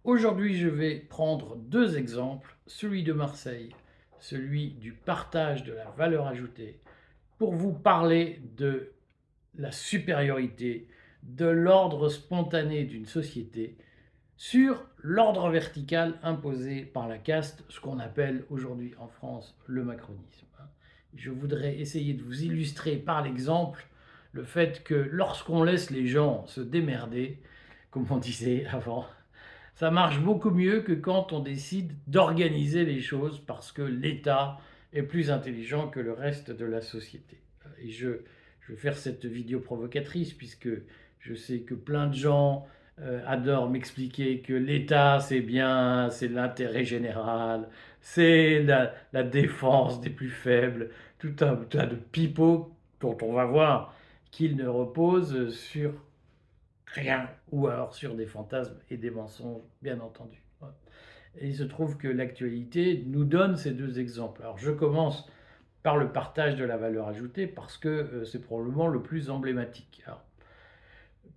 Aujourd'hui, je vais prendre deux exemples, celui de Marseille, celui du partage de la valeur ajoutée, pour vous parler de la supériorité, de l'ordre spontané d'une société sur l'ordre vertical imposé par la caste, ce qu'on appelle aujourd'hui en France le macronisme. Je voudrais essayer de vous illustrer par l'exemple le fait que lorsqu'on laisse les gens se démerder, comme on disait avant, ça marche beaucoup mieux que quand on décide d'organiser les choses parce que l'État est plus intelligent que le reste de la société. Et je vais faire cette vidéo provocatrice puisque je sais que plein de gens adorent m'expliquer que l'État c'est bien, c'est l'intérêt général, c'est la défense des plus faibles, tout un tas de pipeaux dont on va voir qu'ils ne reposent sur rien, ou alors sur des fantasmes et des mensonges, bien entendu. Et il se trouve que l'actualité nous donne ces deux exemples. Alors je commence par le partage de la valeur ajoutée parce que c'est probablement le plus emblématique. Alors,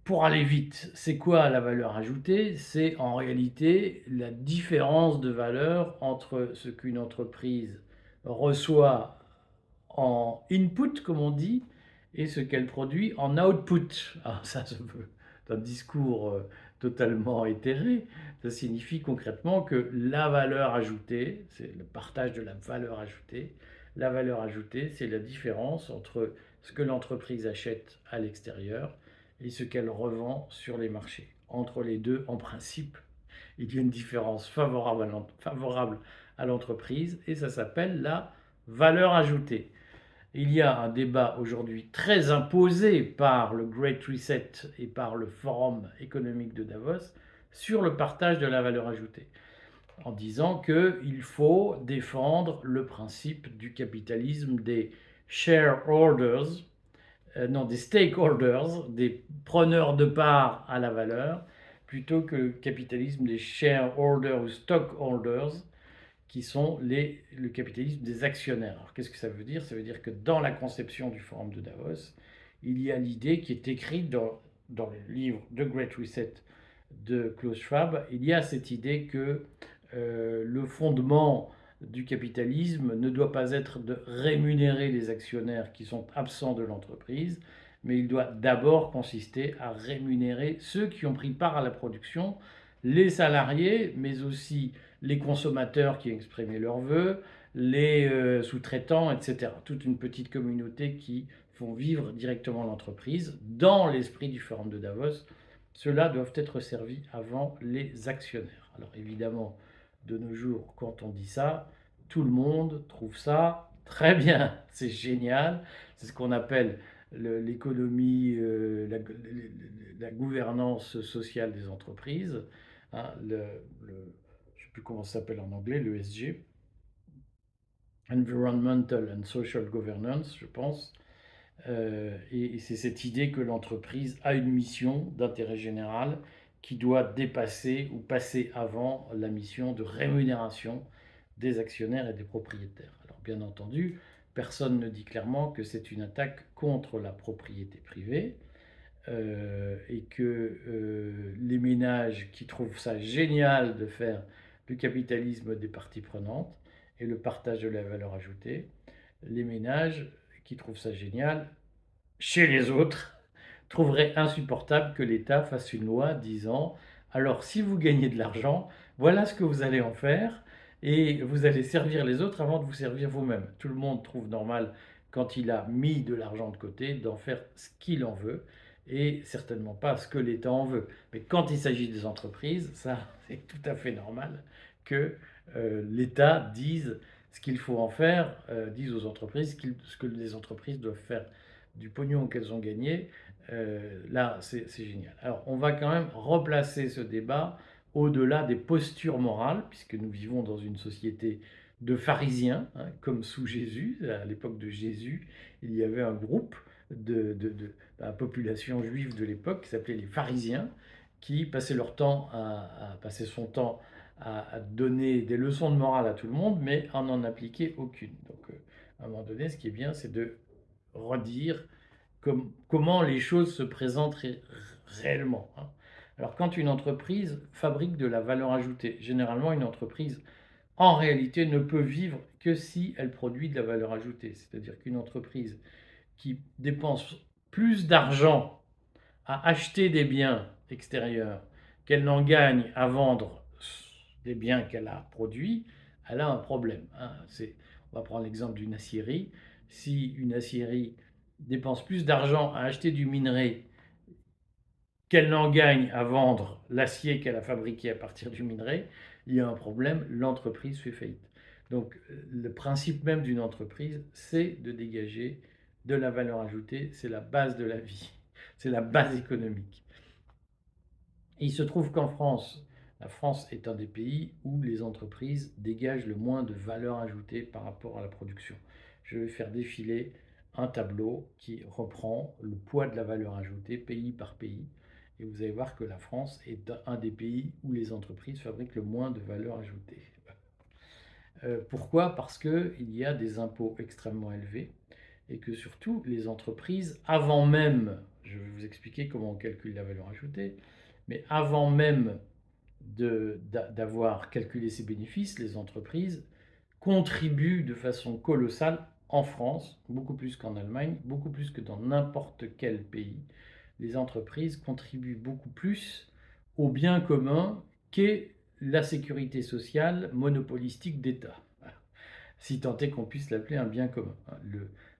pour aller vite, c'est quoi la valeur ajoutée? C'est en réalité la différence de valeur entre ce qu'une entreprise reçoit en input, comme on dit, et ce qu'elle produit en output. Alors ça se veut un discours totalement éthéré. Ça signifie concrètement que la valeur ajoutée, c'est le partage de la valeur ajoutée. La valeur ajoutée, c'est la différence entre ce que l'entreprise achète à l'extérieur et ce qu'elle revend sur les marchés. Entre les deux, en principe, il y a une différence favorable à l'entreprise et ça s'appelle la valeur ajoutée. Il y a un débat aujourd'hui très imposé par le Great Reset et par le Forum économique de Davos sur le partage de la valeur ajoutée, en disant qu'il faut défendre le principe du capitalisme des shareholders, non, des stakeholders, des preneurs de part à la valeur, plutôt que le capitalisme des shareholders ou stockholders, qui sont le capitalisme des actionnaires. Alors qu'est-ce que ça veut dire? Ça veut dire que dans la conception du Forum de Davos, il y a l'idée qui est écrite dans le livre The Great Reset de Klaus Schwab, il y a cette idée que le fondement du capitalisme ne doit pas être de rémunérer les actionnaires qui sont absents de l'entreprise, mais il doit d'abord consister à rémunérer ceux qui ont pris part à la production, les salariés, mais aussi les consommateurs qui ont exprimé leurs vœux, les sous-traitants, etc. Toute une petite communauté qui font vivre directement l'entreprise. Dans l'esprit du Forum de Davos, ceux-là doivent être servis avant les actionnaires. Alors évidemment, de nos jours, quand on dit ça, tout le monde trouve ça très bien, c'est génial, c'est ce qu'on appelle l'économie, la gouvernance sociale des entreprises, hein, je ne sais plus comment ça s'appelle en anglais, le l'ESG, Environmental and Social Governance, je pense. Et c'est cette idée que l'entreprise a une mission d'intérêt général qui doit dépasser ou passer avant la mission de rémunération des actionnaires et des propriétaires. Alors bien entendu, personne ne dit clairement que c'est une attaque contre la propriété privée et que les ménages qui trouvent ça génial de faire du capitalisme des parties prenantes et le partage de la valeur ajoutée, les ménages qui trouvent ça génial chez les autres trouveraient insupportable que l'État fasse une loi disant alors si vous gagnez de l'argent, voilà ce que vous allez en faire et vous allez servir les autres avant de vous servir vous-même. Tout le monde trouve normal quand il a mis de l'argent de côté d'en faire ce qu'il en veut et certainement pas ce que l'État en veut. Mais quand il s'agit des entreprises, ça c'est tout à fait normal que l'État dise ce qu'il faut en faire, dise aux entreprises ce que les entreprises doivent faire du pognon qu'elles ont gagné, là, c'est génial. Alors, on va quand même replacer ce débat au-delà des postures morales, puisque nous vivons dans une société de pharisiens, hein, comme sous Jésus. À l'époque de Jésus, il y avait un groupe de la population juive de l'époque qui s'appelait les pharisiens, qui passaient leur temps à passer son temps à donner des leçons de morale à tout le monde, mais à n'en appliquer aucune. Donc, à un moment donné, ce qui est bien, c'est de redire comment les choses se présentent réellement, hein. Alors quand une entreprise fabrique de la valeur ajoutée, généralement une entreprise en réalité ne peut vivre que si elle produit de la valeur ajoutée. C'est-à-dire qu'une entreprise qui dépense plus d'argent à acheter des biens extérieurs qu'elle n'en gagne à vendre des biens qu'elle a produits, elle a un problème, hein. On va prendre l'exemple d'une aciérie. Si une aciérie dépense plus d'argent à acheter du minerai qu'elle n'en gagne à vendre l'acier qu'elle a fabriqué à partir du minerai, il y a un problème, l'entreprise fait faillite. Donc le principe même d'une entreprise, c'est de dégager de la valeur ajoutée, c'est la base de la vie, c'est la base économique. Et il se trouve qu'en France, la France est un des pays où les entreprises dégagent le moins de valeur ajoutée par rapport à la production. Je vais faire défiler un tableau qui reprend le poids de la valeur ajoutée pays par pays. Et vous allez voir que la France est un des pays où les entreprises fabriquent le moins de valeur ajoutée. Pourquoi? Parce qu'il y a des impôts extrêmement élevés et que surtout les entreprises, avant même, je vais vous expliquer comment on calcule la valeur ajoutée, mais avant même d'avoir calculé ces bénéfices, les entreprises contribuent de façon colossale en France, beaucoup plus qu'en Allemagne, beaucoup plus que dans n'importe quel pays. Les entreprises contribuent beaucoup plus au bien commun qu'est la sécurité sociale monopolistique d'État, si tant est qu'on puisse l'appeler un bien commun.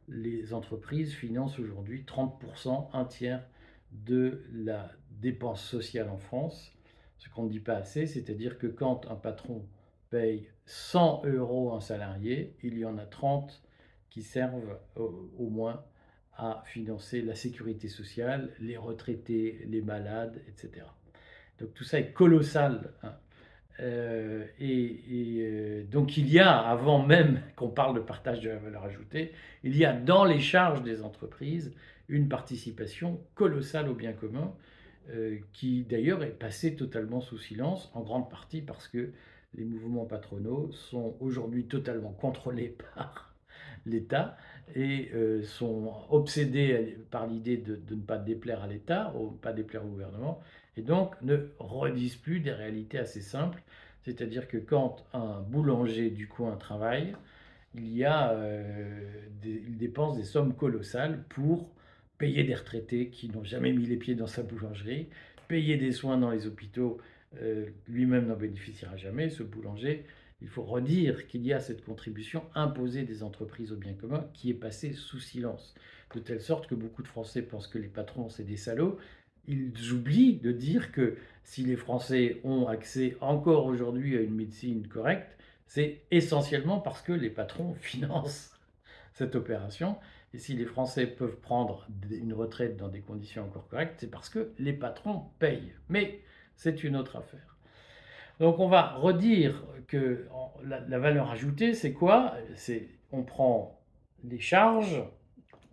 Les entreprises financent aujourd'hui 30%, un tiers de la dépense sociale en France, ce qu'on ne dit pas assez, c'est-à-dire que quand un patron paye 100 euros un salarié, il y en a 30 qui servent au moins à financer la sécurité sociale, les retraités, les malades, etc. Donc tout ça est colossal, hein. Donc il y a, avant même qu'on parle de partage de la valeur ajoutée, il y a dans les charges des entreprises une participation colossale au bien commun, qui d'ailleurs est passée totalement sous silence, en grande partie parce que les mouvements patronaux sont aujourd'hui totalement contrôlés par l'État et sont obsédés par l'idée de ne pas déplaire à l'État, ou pas déplaire au gouvernement, et donc ne redisent plus des réalités assez simples. C'est-à-dire que quand un boulanger du coin travaille, il dépense des sommes colossales pour payer des retraités qui n'ont jamais mis les pieds dans sa boulangerie, payer des soins dans les hôpitaux, lui-même n'en bénéficiera jamais, ce boulanger. Il faut redire qu'il y a cette contribution imposée des entreprises au bien commun qui est passée sous silence, de telle sorte que beaucoup de Français pensent que les patrons, c'est des salauds. Ils oublient de dire que si les Français ont accès encore aujourd'hui à une médecine correcte, c'est essentiellement parce que les patrons financent cette opération. Et si les Français peuvent prendre une retraite dans des conditions encore correctes, c'est parce que les patrons payent. Mais c'est une autre affaire. Donc on va redire que la valeur ajoutée, c'est quoi? On prend les charges,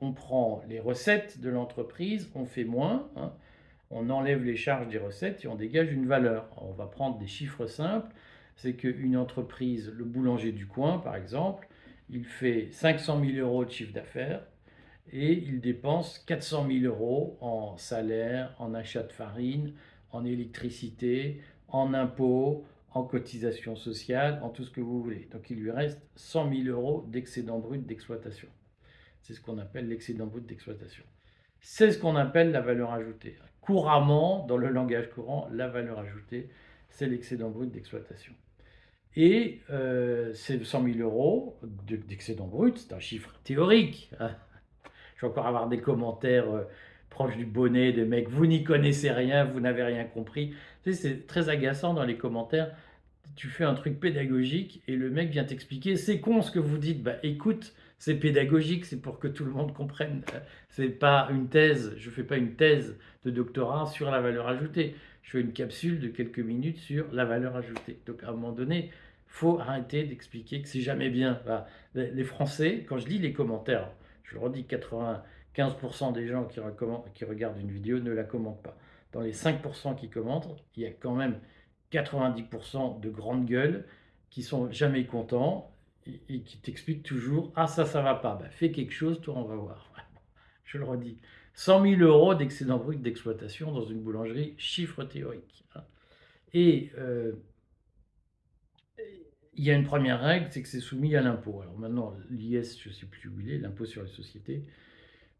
on prend les recettes de l'entreprise, on fait moins, hein, on enlève les charges des recettes et on dégage une valeur. On va prendre des chiffres simples. C'est qu'une entreprise, le boulanger du coin par exemple, il fait 500 000 euros de chiffre d'affaires et il dépense 400 000 euros en salaire, en achat de farine, en électricité, en impôts, en cotisation sociale, en tout ce que vous voulez. Donc il lui reste 100 000 euros d'excédent brut d'exploitation. C'est ce qu'on appelle l'excédent brut d'exploitation. C'est ce qu'on appelle la valeur ajoutée. Couramment, dans le langage courant, la valeur ajoutée, c'est l'excédent brut d'exploitation. Et ces 100 000 euros d'excédent brut, c'est un chiffre théorique, hein. Je vais encore avoir des commentaires proches du bonnet, des mecs, vous n'y connaissez rien, vous n'avez rien compris. Tu sais, c'est très agaçant dans les commentaires. Tu fais un truc pédagogique et le mec vient t'expliquer, c'est con ce que vous dites. Bah écoute, c'est pédagogique, c'est pour que tout le monde comprenne. C'est pas une thèse, je fais pas une thèse de doctorat sur la valeur ajoutée. Je fais une capsule de quelques minutes sur la valeur ajoutée. Donc à un moment donné, faut arrêter d'expliquer que c'est jamais bien. Voilà. Les Français, quand je lis les commentaires, je le redis, 95% des gens qui regardent une vidéo ne la commentent pas. Dans les 5% qui commentent, il y a quand même 90% de grandes gueules qui sont jamais contents et qui t'expliquent toujours: ah ça va pas, bah, fais quelque chose, toi on va voir. Je le redis, 100 000 euros d'excédent brut d'exploitation dans une boulangerie, chiffre théorique. Et il y a une première règle, c'est que c'est soumis à l'impôt. Alors maintenant, l'IS, je ne sais plus où il est, l'impôt sur les sociétés,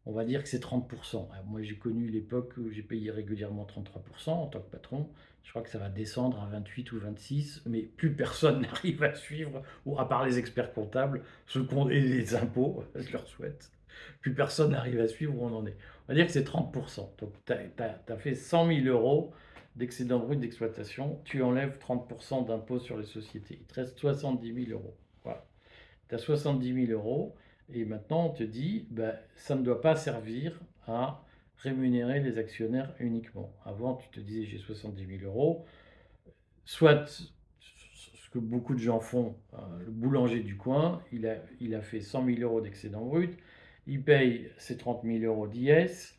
on va dire que c'est 30%. Alors moi, j'ai connu l'époque où j'ai payé régulièrement 33% en tant que patron. Je crois que ça va descendre à 28 ou 26, mais plus personne n'arrive à suivre, ou à part les experts comptables, et les impôts, je leur souhaite. Plus personne n'arrive à suivre où on en est. On va dire que c'est 30%. Donc tu as fait 100 000 euros d'excédent brut d'exploitation, tu enlèves 30% d'impôt sur les sociétés. Il te reste 70 000 euros. Voilà. Tu as 70 000 euros et maintenant on te dit, bah, ça ne doit pas servir à rémunérer les actionnaires uniquement. Avant, tu te disais, j'ai 70 000 euros, soit ce que beaucoup de gens font, le boulanger du coin, il a fait 100 000 euros d'excédent brut, il paye ses 30 000 euros d'IS,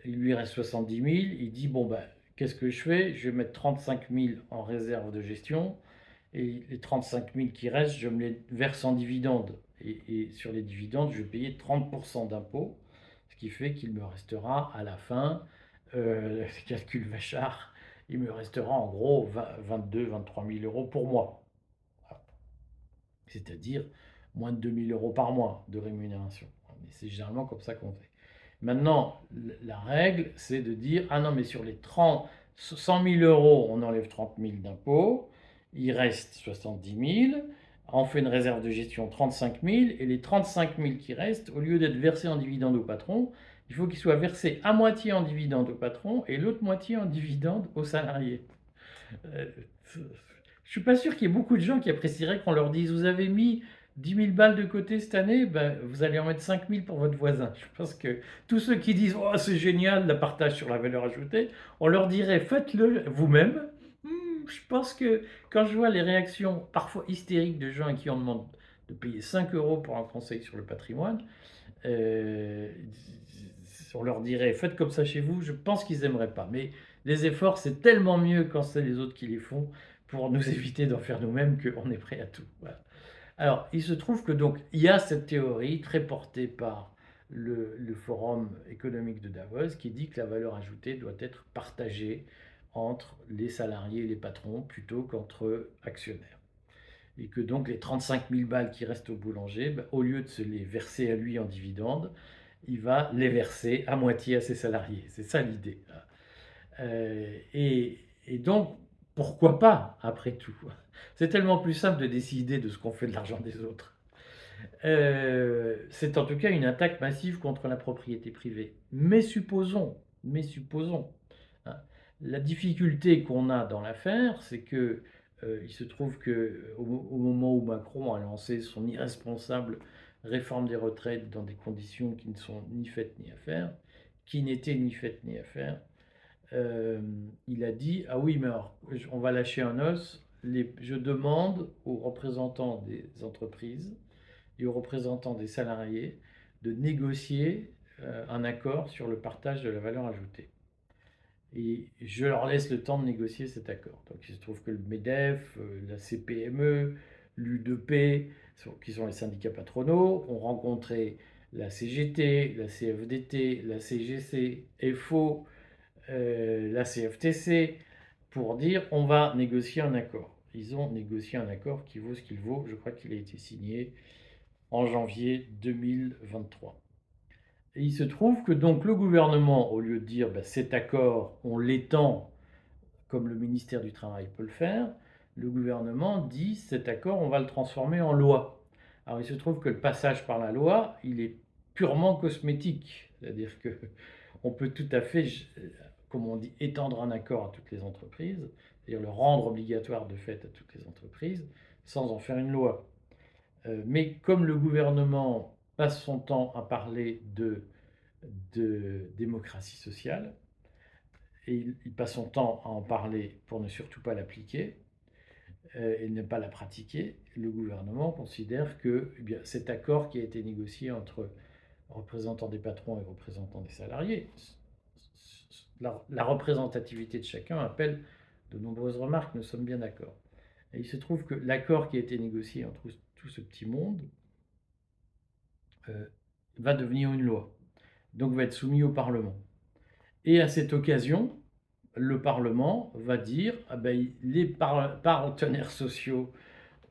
il lui reste 70 000, il dit, bon, bah, qu'est-ce que je fais? Je vais mettre 35 000 en réserve de gestion, et les 35 000 qui restent, je me les verse en dividendes. Et sur les dividendes, je vais payer 30% d'impôts, ce qui fait qu'il me restera à la fin, calcul vachard, il me restera en gros 22-23 000 euros pour moi. C'est-à-dire moins de 2 000 euros par mois de rémunération. Mais c'est généralement comme ça qu'on fait. Maintenant, la règle, c'est de dire, ah non, mais sur les 100 000 euros, on enlève 30 000 d'impôts, il reste 70 000, on fait une réserve de gestion 35 000, et les 35 000 qui restent, au lieu d'être versés en dividende au patron, il faut qu'ils soient versés à moitié en dividende au patron et l'autre moitié en dividende aux salariés. Euh, je suis pas sûr qu'il y ait beaucoup de gens qui apprécieraient qu'on leur dise, vous avez mis 10 000 balles de côté cette année, ben, vous allez en mettre 5 000 pour votre voisin. Je pense que tous ceux qui disent, oh c'est génial, le partage sur la valeur ajoutée, on leur dirait, faites-le vous-même. Je pense que quand je vois les réactions parfois hystériques de gens à qui on demande de payer 5 euros pour un conseil sur le patrimoine, euh, on leur dirait, faites comme ça chez vous, je pense qu'ils n'aimeraient pas. Mais les efforts, c'est tellement mieux quand c'est les autres qui les font pour nous éviter d'en faire nous-mêmes qu'on est prêt à tout. Voilà. Alors, il se trouve que donc il y a cette théorie très portée par le Forum économique de Davos qui dit que la valeur ajoutée doit être partagée entre les salariés et les patrons plutôt qu'entre actionnaires. Et que donc les 35 000 balles qui restent au boulanger, ben, au lieu de se les verser à lui en dividende, il va les verser à moitié à ses salariés. C'est ça l'idée. Et donc, pourquoi pas, après tout? C'est tellement plus simple de décider de ce qu'on fait de l'argent des autres. C'est en tout cas une attaque massive contre la propriété privée. Mais supposons, hein, la difficulté qu'on a dans l'affaire, c'est que il se trouve que au moment où Macron a lancé son irresponsable réforme des retraites dans des conditions qui ne sont ni faites ni à faire, qui n'étaient ni faites ni à faire, il a dit, ah oui, mais alors, on va lâcher un os. Je demande aux représentants des entreprises et aux représentants des salariés de négocier un accord sur le partage de la valeur ajoutée. Et je leur laisse le temps de négocier cet accord. Donc il se trouve que le MEDEF, la CPME, l'U2P, qui sont les syndicats patronaux, ont rencontré la CGT, la CFDT, la CGC, FO, la CFTC, pour dire on va négocier un accord. Ils ont négocié un accord qui vaut ce qu'il vaut. Je crois qu'il a été signé en janvier 2023. Et il se trouve que donc le gouvernement, au lieu de dire bah, cet accord, on l'étend comme le ministère du Travail peut le faire, le gouvernement dit cet accord, on va le transformer en loi. Alors il se trouve que le passage par la loi, il est purement cosmétique. C'est-à-dire que on peut tout à fait, comme on dit, étendre un accord à toutes les entreprises, c'est-à-dire le rendre obligatoire de fait à toutes les entreprises, sans en faire une loi. Mais comme le gouvernement passe son temps à parler de démocratie sociale, et il passe son temps à en parler pour ne surtout pas l'appliquer et ne pas la pratiquer, le gouvernement considère que eh bien, cet accord qui a été négocié entre représentants des patrons et représentants des salariés, la représentativité de chacun appelle de nombreuses remarques, nous sommes bien d'accord. Et il se trouve que l'accord qui a été négocié entre tout ce petit monde va devenir une loi. donc va être soumis au Parlement. Et à cette occasion, le Parlement va dire ah ben, les partenaires sociaux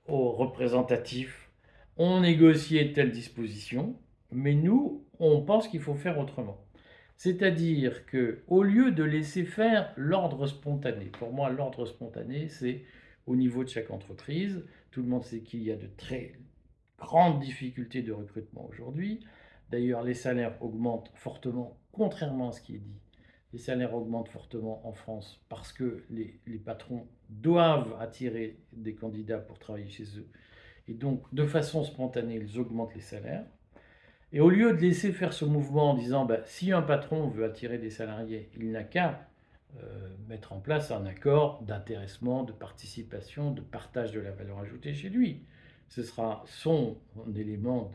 représentatifs ont négocié telle disposition, mais nous, on pense qu'il faut faire autrement. C'est-à-dire que, au lieu de laisser faire l'ordre spontané, pour moi, l'ordre spontané, c'est au niveau de chaque entreprise. Tout le monde sait qu'il y a de très grandes difficultés de recrutement aujourd'hui. D'ailleurs, les salaires augmentent fortement, contrairement à ce qui est dit. Les salaires augmentent fortement en France parce que les patrons doivent attirer des candidats pour travailler chez eux. Et donc, de façon spontanée, ils augmentent les salaires. Et au lieu de laisser faire ce mouvement en disant bah, si un patron veut attirer des salariés, il n'a qu'à mettre en place un accord d'intéressement, de participation, de partage de la valeur ajoutée chez lui. Ce sera son élément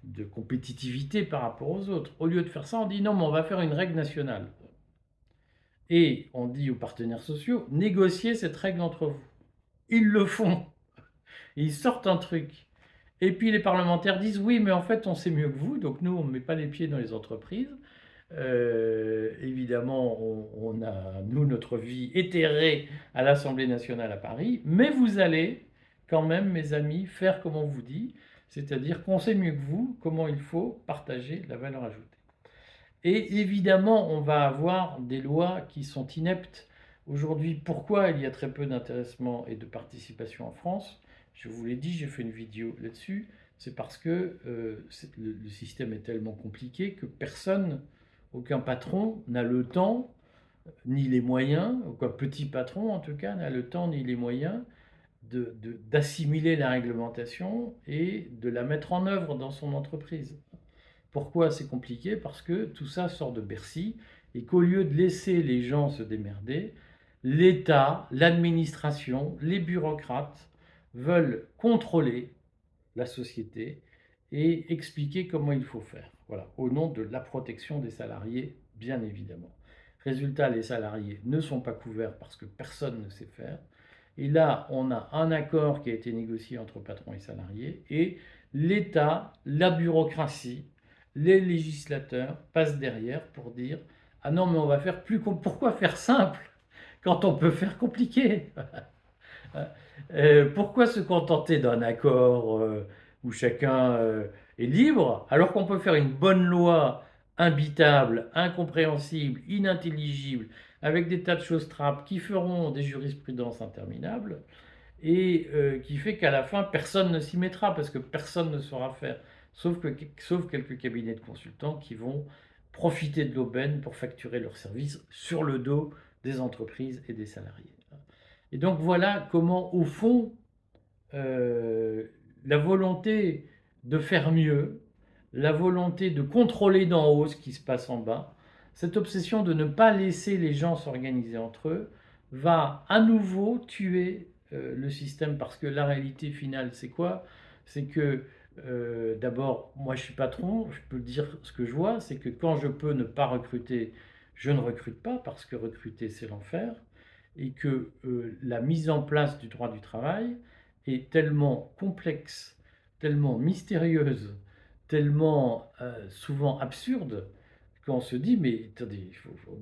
de compétitivité par rapport aux autres. Au lieu de faire ça, on dit non, mais on va faire une règle nationale. Et on dit aux partenaires sociaux, négociez cette règle entre vous. Ils le font. Ils sortent un truc. Et puis les parlementaires disent oui, mais en fait, on sait mieux que vous, donc nous, on ne met pas les pieds dans les entreprises. Évidemment, on a, nous, notre vie éthérée à l'Assemblée nationale à Paris, mais vous allez quand même, mes amis, faire comme on vous dit, c'est-à-dire qu'on sait mieux que vous comment il faut partager la valeur ajoutée. Et évidemment, on va avoir des lois qui sont ineptes. Aujourd'hui, pourquoi il y a très peu d'intéressement et de participation en France? Je vous l'ai dit, j'ai fait une vidéo là-dessus. C'est parce que le système est tellement compliqué que personne, aucun patron n'a le temps ni les moyens, aucun petit patron en tout cas, n'a le temps ni les moyens d'assimiler la réglementation et de la mettre en œuvre dans son entreprise. Pourquoi c'est compliqué? Parce que tout ça sort de Bercy et qu'au lieu de laisser les gens se démerder, l'État, l'administration, les bureaucrates veulent contrôler la société et expliquer comment il faut faire. Voilà, au nom de la protection des salariés, bien évidemment. Résultat, les salariés ne sont pas couverts parce que personne ne sait faire. Et là, on a un accord qui a été négocié entre patrons et salariés, et l'État, la bureaucratie, les législateurs passent derrière pour dire ah non, mais on va faire plus pourquoi faire simple quand on peut faire compliqué? Pourquoi se contenter d'un accord où chacun est libre, alors qu'on peut faire une bonne loi imbitable, incompréhensible, inintelligible, avec des tas de choses trappes qui feront des jurisprudences interminables et qui fait qu'à la fin, personne ne s'y mettra parce que personne ne saura faire, sauf quelques cabinets de consultants qui vont profiter de l'aubaine pour facturer leurs services sur le dos des entreprises et des salariés. Et donc voilà comment, au fond, euh, la volonté de faire mieux, la volonté de contrôler d'en haut ce qui se passe en bas, cette obsession de ne pas laisser les gens s'organiser entre eux, va à nouveau tuer le système parce que la réalité finale, c'est quoi? C'est que d'abord, moi je suis patron, je peux dire ce que je vois, c'est que quand je peux ne pas recruter, je ne recrute pas parce que recruter c'est l'enfer et que la mise en place du droit du travail est tellement complexe, tellement mystérieuse, tellement souvent absurde, qu'on se dit, mais attendez,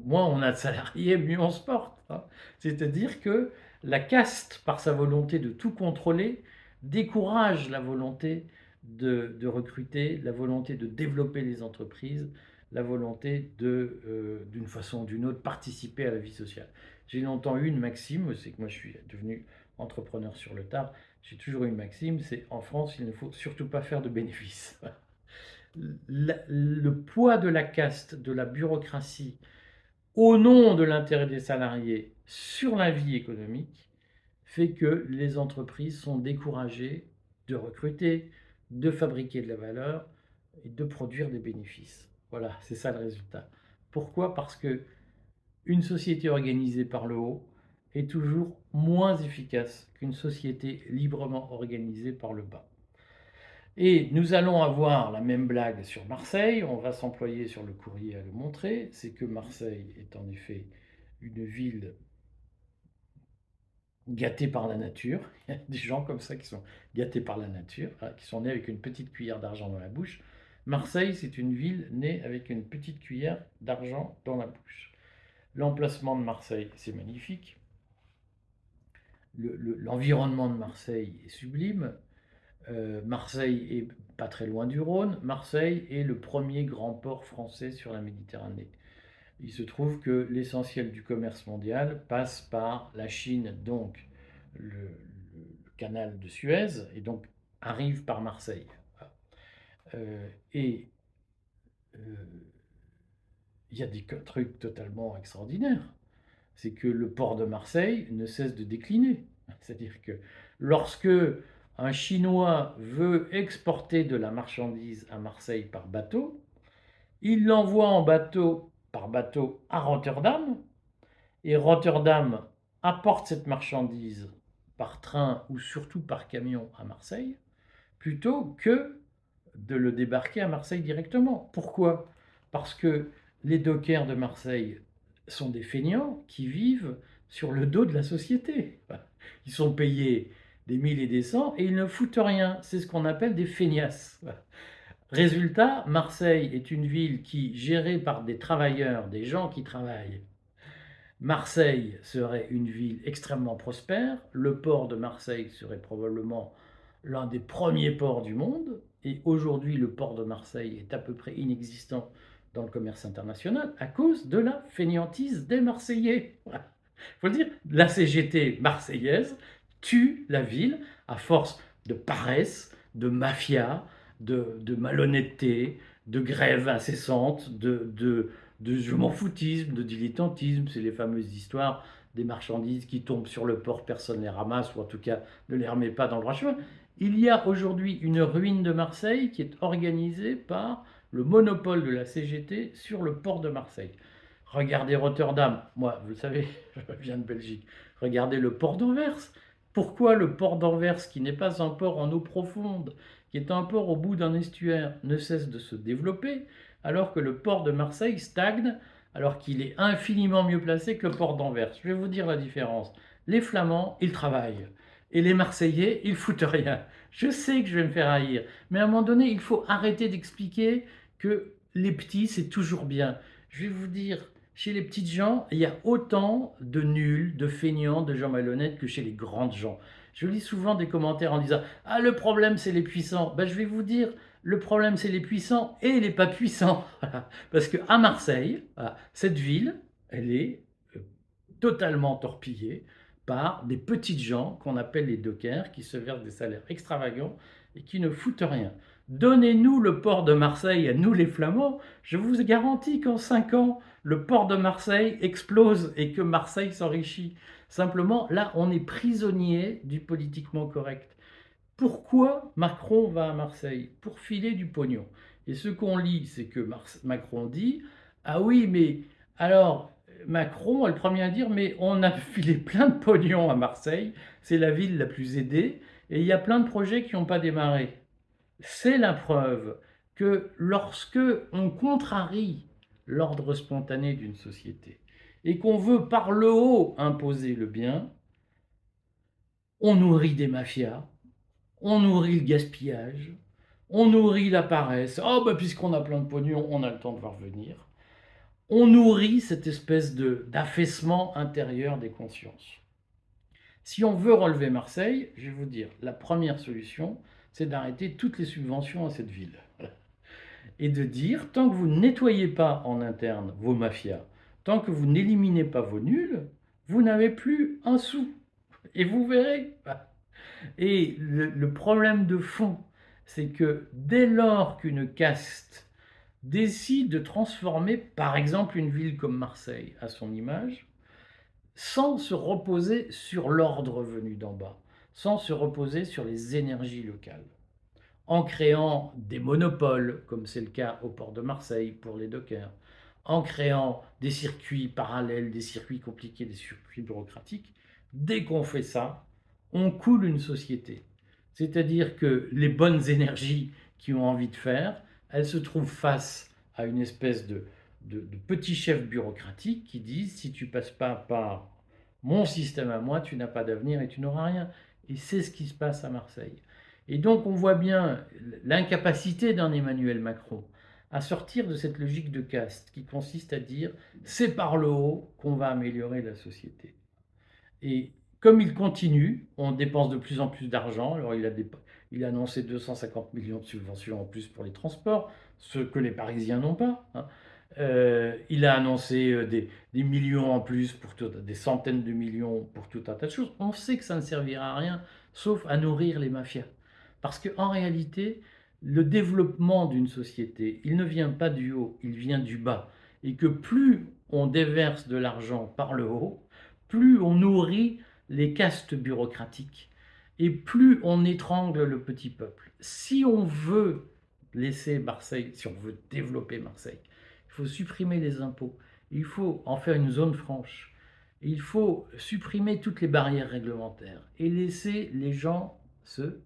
moins on a de salariés, mieux on se porte. Hein. C'est-à-dire que la caste, par sa volonté de tout contrôler, décourage la volonté de recruter, la volonté de développer les entreprises, la volonté d'une façon ou d'une autre, participer à la vie sociale. J'ai longtemps eu une maxime, c'est que moi je suis devenu entrepreneur sur le tard, j'ai toujours eu une maxime, c'est en France, il ne faut surtout pas faire de bénéfices. Le poids de la caste, de la bureaucratie, au nom de l'intérêt des salariés sur la vie économique, fait que les entreprises sont découragées de recruter, de fabriquer de la valeur et de produire des bénéfices. Voilà, c'est ça le résultat. Pourquoi? Parce que une société organisée par le haut est toujours moins efficace qu'une société librement organisée par le bas. Et nous allons avoir la même blague sur Marseille, on va s'employer sur le courrier à le montrer, c'est que Marseille est en effet une ville gâtés par la nature. Il y a des gens comme ça qui sont gâtés par la nature, hein, qui sont nés avec une petite cuillère d'argent dans la bouche. Marseille, c'est une ville née avec une petite cuillère d'argent dans la bouche. L'emplacement de Marseille, c'est magnifique. L'environnement de Marseille est sublime. Marseille est pas très loin du Rhône. Marseille est le premier grand port français sur la Méditerranée. Il se trouve que l'essentiel du commerce mondial passe par la Chine, donc le canal de Suez, et donc arrive par Marseille. Et il y a des trucs totalement extraordinaires. C'est que le port de Marseille ne cesse de décliner. C'est-à-dire que lorsque un Chinois veut exporter de la marchandise à Marseille par bateau, il l'envoie en bateau par bateau à Rotterdam, et Rotterdam apporte cette marchandise par train ou surtout par camion à Marseille, plutôt que de le débarquer à Marseille directement. Pourquoi? Parce que les dockers de Marseille sont des feignants qui vivent sur le dos de la société. Ils sont payés des 1000 et des cents et ils ne foutent rien. C'est ce qu'on appelle des feignasses. Résultat, Marseille est une ville qui, gérée par des travailleurs, des gens qui travaillent. Marseille serait une ville extrêmement prospère. Le port de Marseille serait probablement l'un des premiers ports du monde. Et aujourd'hui, le port de Marseille est à peu près inexistant dans le commerce international à cause de la fainéantise des Marseillais. Il faut le dire, la CGT marseillaise tue la ville à force de paresse, de mafia, de malhonnêteté, de grève incessante, de je m'en foutisme, de dilettantisme. C'est les fameuses histoires des marchandises qui tombent sur le port, personne ne les ramasse, ou en tout cas ne les remet pas dans le droit chemin. Il y a aujourd'hui une ruine de Marseille qui est organisée par le monopole de la CGT sur le port de Marseille. Regardez Rotterdam, moi, vous le savez, je viens de Belgique. Regardez le port d'Anvers. Pourquoi le port d'Anvers, qui n'est pas un port en eau profonde, qui est un port au bout d'un estuaire, ne cesse de se développer, alors que le port de Marseille stagne, alors qu'il est infiniment mieux placé que le port d'Anvers? Je vais vous dire la différence. Les Flamands, ils travaillent. Et les Marseillais, ils foutent rien. Je sais que je vais me faire haïr, mais à un moment donné, il faut arrêter d'expliquer que les petits, c'est toujours bien. Je vais vous dire, chez les petites gens, il y a autant de nuls, de feignants, de gens malhonnêtes que chez les grandes gens. Je lis souvent des commentaires en disant ah, le problème, c'est les puissants. Ben, je vais vous dire, le problème, c'est les puissants et les pas puissants. Parce qu'à Marseille, cette ville, elle est totalement torpillée par des petites gens qu'on appelle les dockers, qui se versent des salaires extravagants et qui ne foutent rien. Donnez-nous le port de Marseille à nous les Flamands, je vous garantis qu'en 5 ans, le port de Marseille explose et que Marseille s'enrichit. Simplement, là, on est prisonnier du politiquement correct. Pourquoi Macron va à Marseille? Pour filer du pognon. Et ce qu'on lit, c'est que Macron dit ah oui, mais alors Macron est le premier à dire mais on a filé plein de pognon à Marseille, c'est la ville la plus aidée, et il y a plein de projets qui n'ont pas démarré. C'est la preuve que lorsque on contrarie l'ordre spontané d'une société et qu'on veut par le haut imposer le bien, on nourrit des mafias, on nourrit le gaspillage, on nourrit la paresse. Oh, bah, puisqu'on a plein de pognon, on a le temps de voir venir. On nourrit cette espèce d'affaissement intérieur des consciences. Si on veut relever Marseille, je vais vous dire, la première solution, c'est d'arrêter toutes les subventions à cette ville. Et de dire, tant que vous ne nettoyez pas en interne vos mafias, tant que vous n'éliminez pas vos nuls, vous n'avez plus un sou. Et vous verrez. Et le problème de fond, c'est que dès lors qu'une caste décide de transformer, par exemple, une ville comme Marseille à son image, sans se reposer sur l'ordre venu d'en bas, sans se reposer sur les énergies locales, en créant des monopoles, comme c'est le cas au port de Marseille pour les dockers, en créant des circuits parallèles, des circuits compliqués, des circuits bureaucratiques, dès qu'on fait ça, on coule une société. C'est-à-dire que les bonnes énergies qui ont envie de faire, elles se trouvent face à une espèce de petits chefs bureaucratiques qui disent si tu passes pas par mon système à moi, tu n'as pas d'avenir et tu n'auras rien. Et c'est ce qui se passe à Marseille. Et donc on voit bien l'incapacité d'un Emmanuel Macron à sortir de cette logique de caste qui consiste à dire c'est par le haut qu'on va améliorer la société. Et comme il continue, on dépense de plus en plus d'argent. Alors il a annoncé 250 millions de subventions en plus pour les transports, ce que les Parisiens n'ont pas, hein. Il a annoncé des millions en plus, des centaines de millions pour tout un tas de choses. On sait que ça ne servira à rien, sauf à nourrir les mafias. Parce qu'en réalité, le développement d'une société, il ne vient pas du haut, il vient du bas. Et que plus on déverse de l'argent par le haut, plus on nourrit les castes bureaucratiques et plus on étrangle le petit peuple. Si on veut laisser Marseille, si on veut développer Marseille, il faut supprimer les impôts, il faut en faire une zone franche, il faut supprimer toutes les barrières réglementaires et laisser les gens se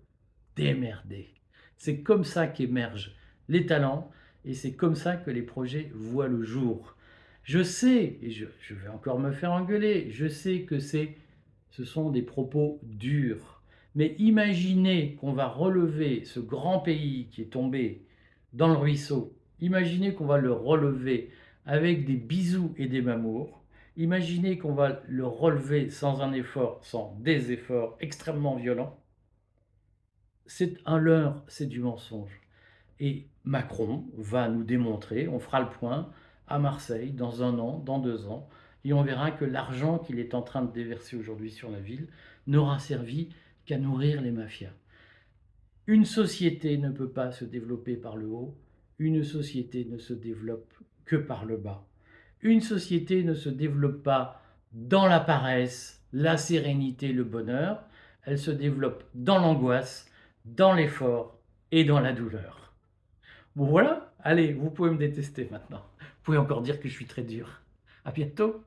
démerder. C'est comme ça qu'émergent les talents et c'est comme ça que les projets voient le jour. Je sais, et je vais encore me faire engueuler, je sais que ce sont des propos durs, mais imaginez qu'on va relever ce grand pays qui est tombé dans le ruisseau, imaginez qu'on va le relever avec des bisous et des mamours, imaginez qu'on va le relever sans un effort, sans des efforts extrêmement violents. C'est un leurre, c'est du mensonge. Et Macron va nous démontrer, on fera le point à Marseille dans 1 an, dans 2 ans, et on verra que l'argent qu'il est en train de déverser aujourd'hui sur la ville n'aura servi qu'à nourrir les mafias. Une société ne peut pas se développer par le haut, une société ne se développe que par le bas. Une société ne se développe pas dans la paresse, la sérénité, le bonheur, elle se développe dans l'angoisse, dans l'effort et dans la douleur. Bon voilà, allez, vous pouvez me détester maintenant. Vous pouvez encore dire que je suis très dur. À bientôt.